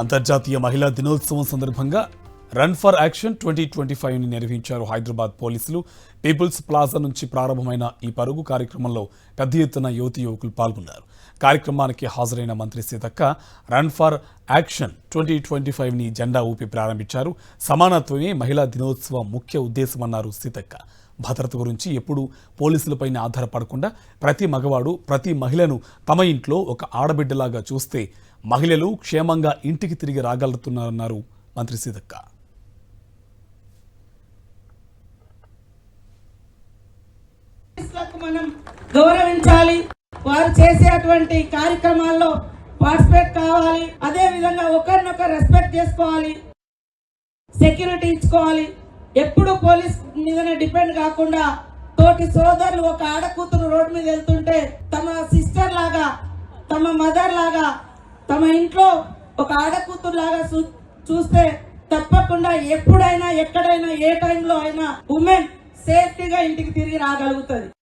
అంతర్జాతీయ మహిళా దినోత్సవం సందర్భంగా రన్ ఫర్ యాక్షన్ 2025ని నిర్వహించారు హైదరాబాద్ పోలీసులు. పీపుల్స్ ప్లాజా నుంచి ప్రారంభమైన ఈ పరుగు కార్యక్రమంలో పెద్ద ఎత్తున యువతీ యువకులు పాల్గొన్నారు. కార్యక్రమానికి హాజరైన మంత్రి సీతక్క రన్ ఫర్ యాక్షన్ 2025ని జెండా ఊపి ప్రారంభించారు. సమానత్వమే మహిళా దినోత్సవం ముఖ్య ఉద్దేశమన్నారు సీతక్క. భద్రత గురించి ఎప్పుడూ పోలీసులపైన ఆధారపడకుండా ప్రతి మగవాడు ప్రతి మహిళను తమ ఇంట్లో ఒక ఆడబిడ్డలాగా చూస్తే మహిళలు క్షేమంగా ఇంటికి తిరిగి రాగలుగుతున్నారన్నారు మంత్రి సీతక్క. మనం గౌరవించాలి, వారు చేసేటువంటి కార్యక్రమాల్లో పార్టిసిపేట్ కావాలి. అదే విధంగా ఒకరినొకరు రెస్పెక్ట్ చేసుకోవాలి, సెక్యూరిటీ ఇచ్చుకోవాలి. ఎప్పుడు పోలీస్ మీదనే డిపెండ్ కాకుండా తోటి సోదరులు ఒక ఆడకూతురు రోడ్డు మీద వెళ్తుంటే తమ సిస్టర్ లాగా, తమ మదర్ లాగా, తమ ఇంట్లో ఒక ఆడకూతురు లాగా చూస్తే తప్పకుండా ఎప్పుడైనా ఎక్కడైనా ఏ టైంలో అయినా ఉమెన్ సేఫ్టీగా ఇంటికి తిరిగి రాగలుగుతుంది.